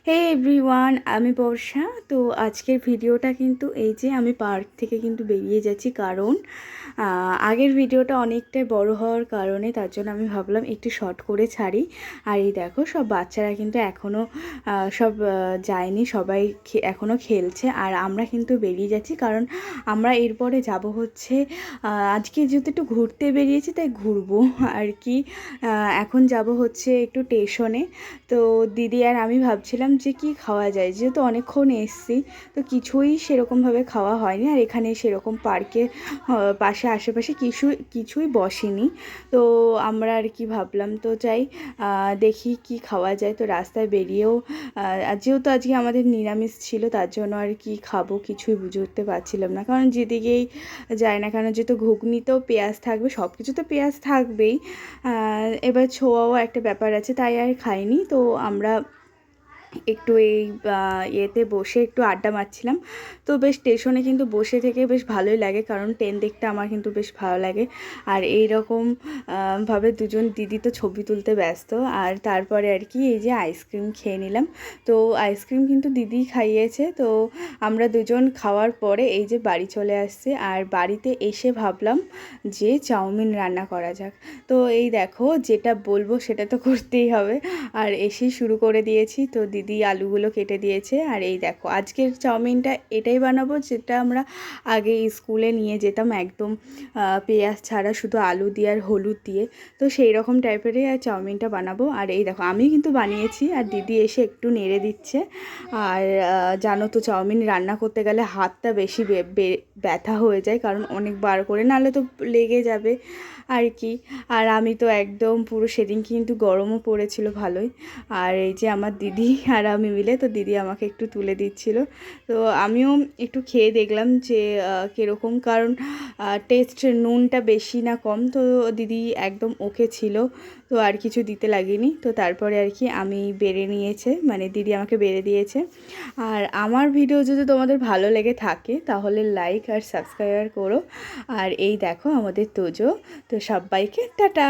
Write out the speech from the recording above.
হে everyone, আমি বর্ষা। তো আজকের ভিডিওটা কিন্তু এই যে আমি পার্ক থেকে কিন্তু বেরিয়ে যাচ্ছি, কারণ আগের ভিডিওটা অনেকটাই বড় হওয়ার কারণে তার জন্য আমি ভাবলাম একটু শর্ট করে ছাড়ি। আর এই দেখো, সব বাচ্চারা কিন্তু এখনও সব যায়নি, সবাই এখনও খেলছে। আর আমরা কিন্তু বেরিয়ে যাচ্ছি, কারণ আমরা এরপরে যাব হচ্ছে আজকে যেহেতু একটু ঘুরতে বেরিয়েছি তাই ঘুরবো আর কি। এখন যাব হচ্ছে একটু স্টেশনে। তো দিদি আর আমি ভাবছিলাম যে কি খাওয়া যায়, যেহেতু অনেকক্ষণ এসছি, তো কিছুই সেরকমভাবে খাওয়া হয়নি। আর এখানে সেরকম পার্কে পাশে আশেপাশে কিছুই বসেনি। তো আমরা আর কি ভাবলাম, তো যাই দেখি কি খাওয়া যায়। তো রাস্তায় বেরিয়েও যেহেতু আজকে আমাদের নিরামিষ ছিল, তার জন্য আর কি খাবো কিছুই বুঝে উঠতে পারছিলাম না, কারণ যেদিকেই যায় না কেন যেহেতু ঘুগনিতেও পেঁয়াজ থাকবে, সব কিছুতে পেঁয়াজ থাকবেই। এবার ছোঁয়াও একটা ব্যাপার আছে, তাই আর খাইনি। তো আমরা একটু এই ইয়েতে বসে একটু আড্ডা মারছিলাম। তো বেশ স্টেশনে কিন্তু বসে থেকে বেশ ভালোই লাগে, কারণ ট্রেন দেখতে আমার কিন্তু বেশ ভালো লাগে। আর এই রকম ভাবে দুজন দিদি তো ছবি তুলতে ব্যস্ত। আর তারপরে আর কি এই যে আইসক্রিম খেয়ে নিলাম। তো আইসক্রিম কিন্তু দিদি খাইয়েছে। তো আমরা দুজন খাওয়ার পরে এই যে বাড়ি চলে আসছে। আর বাড়িতে এসে ভাবলাম যে চাউমিন রান্না করা যাক। তো এই দেখো, যেটা বলবো সেটা তো করতেই হবে। আর এসেই শুরু করে দিয়েছি। তো দিদি আলুগুলো কেটে দিয়েছে। আর এই দেখো, আজকের চাউমিনটা এটাই বানাবো যেটা আমরা আগে স্কুলে নিয়ে যেতাম, একদম পেঁয়াজ ছাড়া, শুধু আলু দিয়ে আর হলুদ দিয়ে। তো সেই রকম টাইপেরই আর চাউমিনটা বানাবো। আর এই দেখো, আমি কিন্তু বানিয়েছি আর দিদি এসে একটু নেড়ে দিচ্ছে। আর জানো তো, চাউমিন রান্না করতে গেলে হাতটা বেশি ব্যথা হয়ে যায়, কারণ অনেকবার করে, নাহলে তো লেগে যাবে আর কি। আর আমি তো একদম পুরো, সেদিন কিন্তু গরমও পড়েছিল ভালোই। আর এই যে আমার দিদি আর আমি মিলে, তো দিদি আমাকে একটু তুলে দিচ্ছিল। তো আমিও একটু খেয়ে দেখলাম যে কীরকম, কারণ টেস্ট নুনটা বেশি না কম। তো দিদি একদম ওকে ছিল, তো আর কিছু দিতে লাগেনি। তো তারপরে আর কি আমি বেড়ে নিয়েছে, মানে দিদি আমাকে বেড়ে দিয়েছে। আর আমার ভিডিও যদি তোমাদের ভালো লেগে থাকে তাহলে লাইক আর সাবস্ক্রাইব করো। আর এই দেখো আমাদের তোজো। তো সবাইকে টাটা।